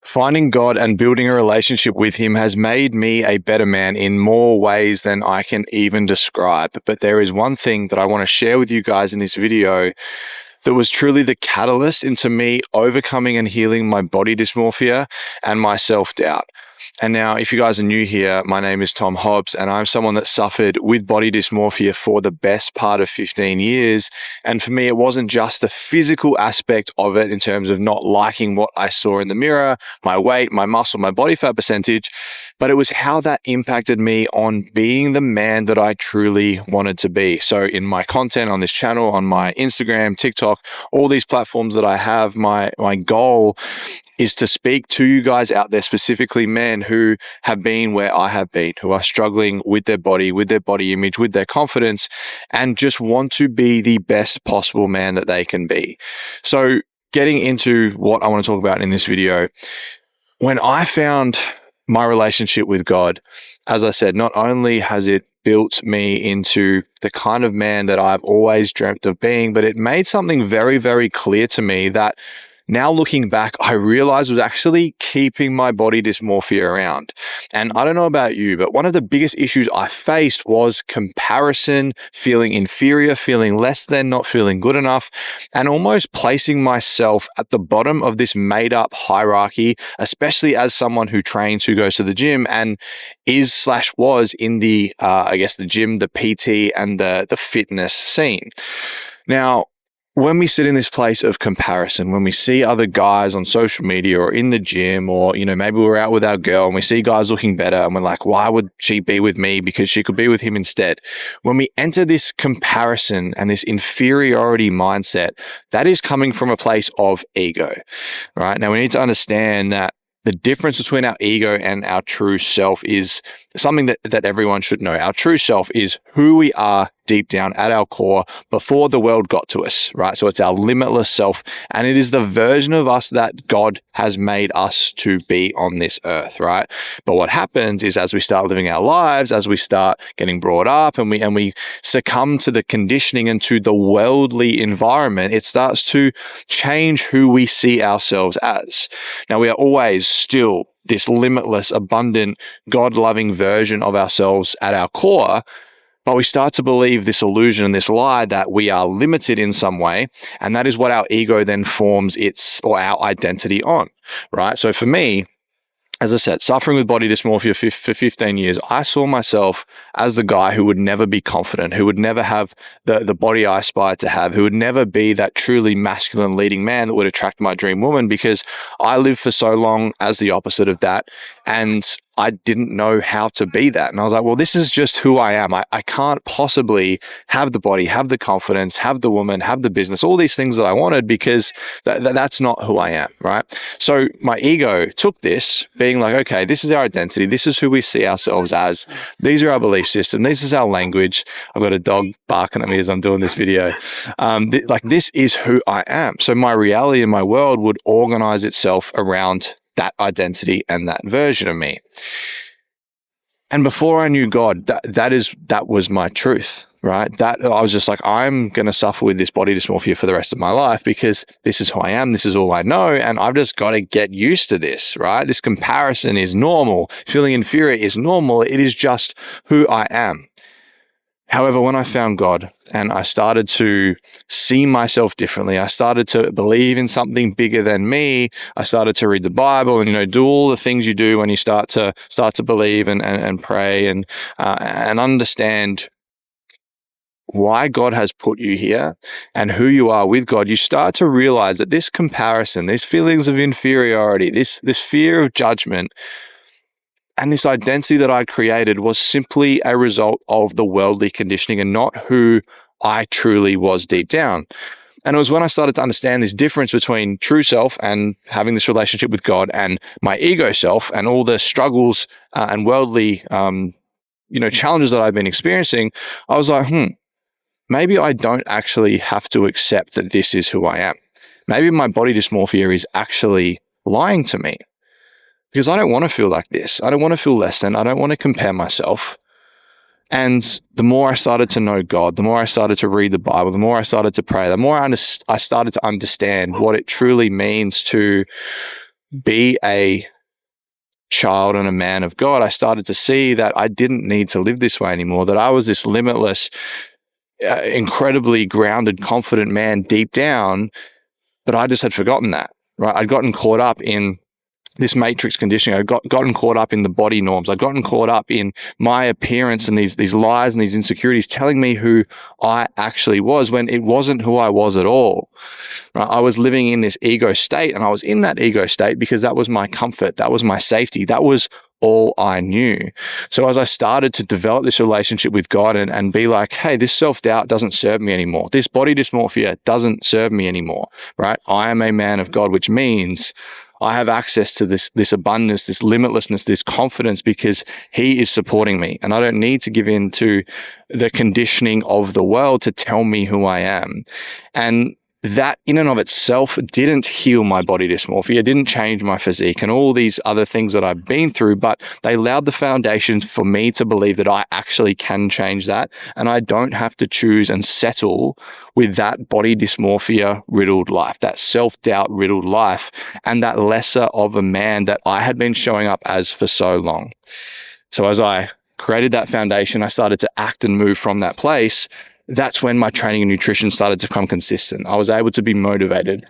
Finding God and building a relationship with Him has made me a better man in more ways than I can even describe. But there is one thing that I want to share with you guys in this video that was truly the catalyst into me overcoming and healing my body dysmorphia and my self-doubt. And now, if you guys are new here, my name is Tom Hobbs, and I'm someone that suffered with body dysmorphia for the best part of 15 years. And for me, it wasn't just the physical aspect of it in terms of not liking what I saw in the mirror, my weight, my muscle, my body fat percentage, but it was how that impacted me on being the man that I truly wanted to be. So in my content on this channel, on my Instagram, TikTok, all these platforms that I have, my goal is to speak to you guys out there, specifically men who have been where I have been, who are struggling with their body image, with their confidence, and just want to be the best possible man that they can be. So getting into what I want to talk about in this video, when I found my relationship with God, as I said, not only has it built me into the kind of man that I've always dreamt of being, but it made something very, very clear to me that now looking back, I realized was actually keeping my body dysmorphia around. And I don't know about you, but one of the biggest issues I faced was comparison, feeling inferior, feeling less than, not feeling good enough, and almost placing myself at the bottom of this made up hierarchy, especially as someone who trains, who goes to the gym and was in the, the gym, the PT and the fitness scene. Now, when we sit in this place of comparison, when we see other guys on social media or in the gym, or, maybe we're out with our girl and we see guys looking better and we're like, why would she be with me? Because she could be with him instead. When we enter this comparison and this inferiority mindset, that is coming from a place of ego, right? Now we need to understand that the difference between our ego and our true self is something that everyone should know. Our true self is who we are deep down at our core before the world got to us, right? So it's our limitless self, and it is the version of us that God has made us to be on this earth, right? But what happens is as we start living our lives, as we start getting brought up and we succumb to the conditioning and to the worldly environment, it starts to change who we see ourselves as. Now, we are always still this limitless, abundant, God-loving version of ourselves at our core, but we start to believe this illusion and this lie that we are limited in some way, and that is what our ego then forms our identity on, right? So for me, as I said, suffering with body dysmorphia for 15 years, I saw myself as the guy who would never be confident, who would never have the body I aspired to have, who would never be that truly masculine leading man that would attract my dream woman, because I lived for so long as the opposite of that, and I didn't know how to be that. And I was like, well, this is just who I am. I can't possibly have the body, have the confidence, have the woman, have the business, all these things that I wanted, because that's not who I am, right? So my ego took this, being like, okay, this is our identity. This is who we see ourselves as. These are our belief system. This is our language. I've got a dog barking at me as I'm doing this video. This is who I am. So my reality in my world would organize itself around that identity and that version of me. And before I knew God, that was my truth, right? That I was just like, I'm going to suffer with this body dysmorphia for the rest of my life because this is who I am. This is all I know. And I've just got to get used to this, right? This comparison is normal. Feeling inferior is normal. It is just who I am. However, when I found God and I started to see myself differently, I started to believe in something bigger than me. I started to read the Bible and, do all the things you do when you start to believe and pray and understand why God has put you here and who you are with God. You start to realize that this comparison, these feelings of inferiority, this fear of judgment, and this identity that I created was simply a result of the worldly conditioning and not who I truly was deep down. And it was when I started to understand this difference between true self and having this relationship with God and my ego self and all the struggles and worldly, challenges that I've been experiencing, I was like, maybe I don't actually have to accept that this is who I am. Maybe my body dysmorphia is actually lying to me. Because I don't want to feel like this. I don't want to feel less than. I don't want to compare myself. And the more I started to know God, the more I started to read the Bible, the more I started to pray, the more I started to understand what it truly means to be a child and a man of God, I started to see that I didn't need to live this way anymore, that I was this limitless, incredibly grounded, confident man deep down, but I just had forgotten that, right? I'd gotten caught up in this matrix conditioning. I'd gotten caught up in the body norms. I'd gotten caught up in my appearance and these lies and these insecurities telling me who I actually was when it wasn't who I was at all. Right? I was living in this ego state, and I was in that ego state because that was my comfort. That was my safety. That was all I knew. So as I started to develop this relationship with God and be like, hey, this self-doubt doesn't serve me anymore. This body dysmorphia doesn't serve me anymore, right? I am a man of God, which means I have access to this abundance, this limitlessness, this confidence because he is supporting me. And I don't need to give in to the conditioning of the world to tell me who I am. And that in and of itself didn't heal my body dysmorphia, didn't change my physique and all these other things that I've been through, but they allowed the foundations for me to believe that I actually can change that. And I don't have to choose and settle with that body dysmorphia riddled life, that self-doubt riddled life, and that lesser of a man that I had been showing up as for so long. So as I created that foundation, I started to act and move from that place. That's when my training and nutrition started to become consistent. I was able to be motivated.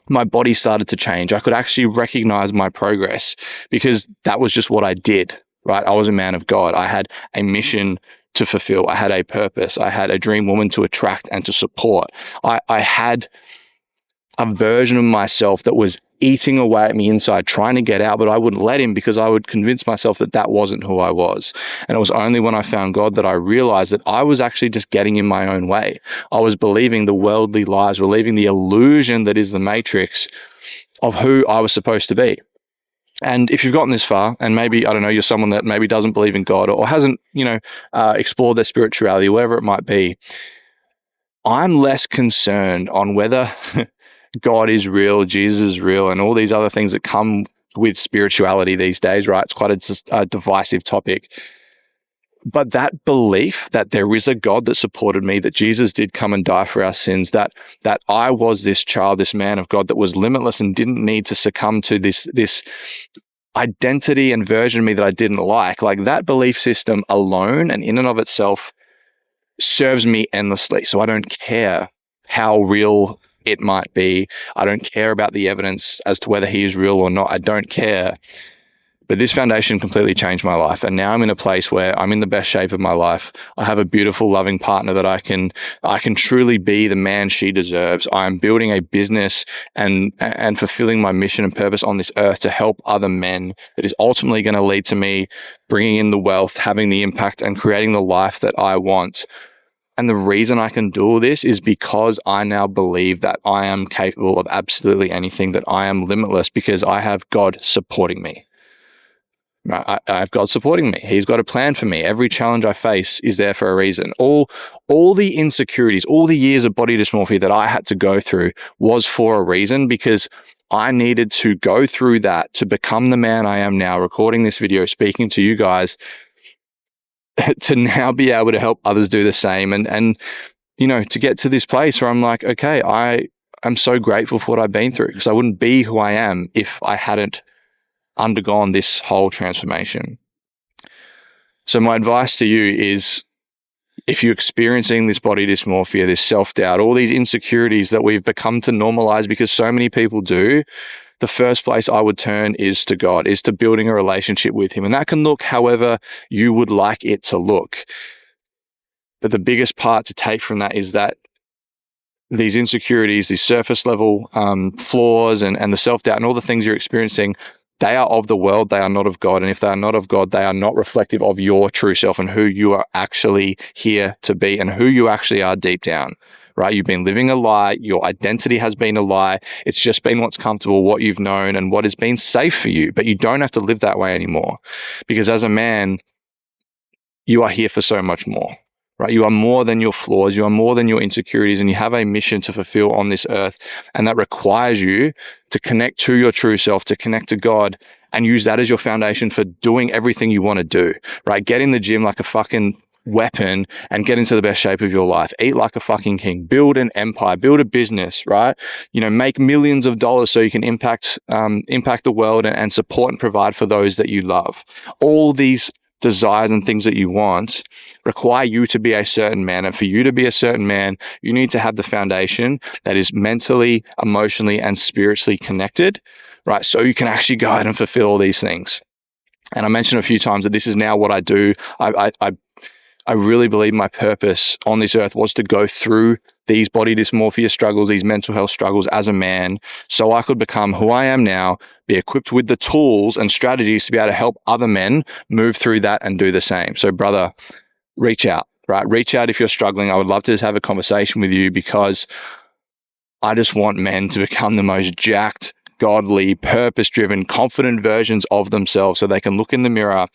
My body started to change. I could actually recognize my progress because that was just what I did, right? I was a man of God. I had a mission to fulfill. I had a purpose. I had a dream woman to attract and to support. I had a version of myself that was eating away at me inside, trying to get out, but I wouldn't let him because I would convince myself that that wasn't who I was. And it was only when I found God that I realized that I was actually just getting in my own way. I was believing the worldly lies, believing the illusion that is the matrix of who I was supposed to be. And if you've gotten this far, and maybe, I don't know, you're someone that maybe doesn't believe in God or hasn't, explored their spirituality, whatever it might be, I'm less concerned on whether God is real, Jesus is real, and all these other things that come with spirituality these days, right? It's quite a divisive topic. But that belief that there is a God that supported me, that Jesus did come and die for our sins, that I was this child, this man of God that was limitless and didn't need to succumb to this identity and version of me that I didn't like that belief system alone and in and of itself serves me endlessly. So I don't care how real it might be. I don't care about the evidence as to whether he is real or not. I don't care. But this foundation completely changed my life. And now I'm in a place where I'm in the best shape of my life. I have a beautiful, loving partner that I can truly be the man she deserves. I'm building a business and fulfilling my mission and purpose on this earth to help other men that is ultimately going to lead to me bringing in the wealth, having the impact and creating the life that I want. And the reason I can do all this is because I now believe that I am capable of absolutely anything, that I am limitless because I have God supporting me. I have God supporting me. He's got a plan for me. Every challenge I face is there for a reason. All the insecurities, all the years of body dysmorphia that I had to go through was for a reason because I needed to go through that to become the man I am now, recording this video, speaking to you guys, to now be able to help others do the same and to get to this place where I'm like, okay, I'm so grateful for what I've been through because I wouldn't be who I am if I hadn't undergone this whole transformation. So my advice to you is, if you're experiencing this body dysmorphia, this self-doubt, all these insecurities that we've become to normalize because so many people do, the first place I would turn is to God, is to building a relationship with him. And that can look however you would like it to look. But the biggest part to take from that is that these insecurities, these surface level flaws and the self-doubt and all the things you're experiencing, they are of the world, they are not of God. And if they are not of God, they are not reflective of your true self and who you are actually here to be and who you actually are deep down, right? You've been living a lie. Your identity has been a lie. It's just been what's comfortable, what you've known and what has been safe for you, but you don't have to live that way anymore because as a man, you are here for so much more. Right? You are more than your flaws. You are more than your insecurities, and you have a mission to fulfill on this earth. And that requires you to connect to your true self, to connect to God, and use that as your foundation for doing everything you want to do. Right? Get in the gym like a fucking weapon and get into the best shape of your life. Eat like a fucking king. Build an empire. Build a business, right? Make millions of dollars so you can impact the world and support and provide for those that you love. All these desires and things that you want require you to be a certain man. And for you to be a certain man, you need to have the foundation that is mentally, emotionally, and spiritually connected, right? So you can actually go out and fulfill all these things. And I mentioned a few times that this is now what I do. I really believe my purpose on this earth was to go through these body dysmorphia struggles, these mental health struggles as a man, so I could become who I am now, be equipped with the tools and strategies to be able to help other men move through that and do the same. So brother, reach out, right? Reach out if you're struggling. I would love to just have a conversation with you, because I just want men to become the most jacked, godly, purpose-driven, confident versions of themselves, so they can look in the mirror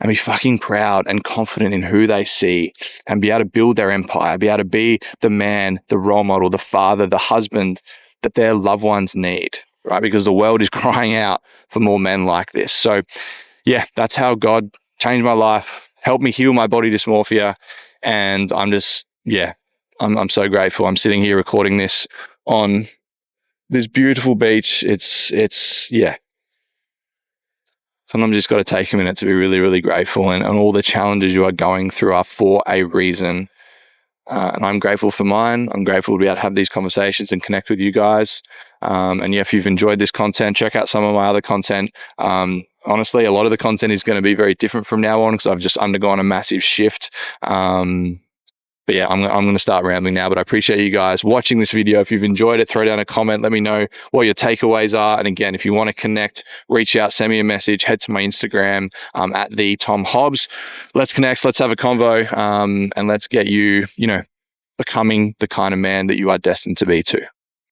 and be fucking proud and confident in who they see, and be able to build their empire, be able to be the man, the role model, the father, the husband that their loved ones need, right? Because the world is crying out for more men like this. So yeah, that's how God changed my life, helped me heal my body dysmorphia. And I'm just, I'm so grateful. I'm sitting here recording this on this beautiful beach. It's sometimes you just got to take a minute to be really, really grateful, and all the challenges you are going through are for a reason. And I'm grateful for mine. I'm grateful to be able to have these conversations and connect with you guys. And if you've enjoyed this content, check out some of my other content. Honestly, a lot of the content is going to be very different from now on, because I've just undergone a massive shift. But yeah, I'm going to start rambling now, but I appreciate you guys watching this video. If you've enjoyed it, throw down a comment. Let me know what your takeaways are. And again, if you want to connect, reach out, send me a message, head to my Instagram at the Tom Hobbs. Let's connect. Let's have a convo, and let's get you, becoming the kind of man that you are destined to be too.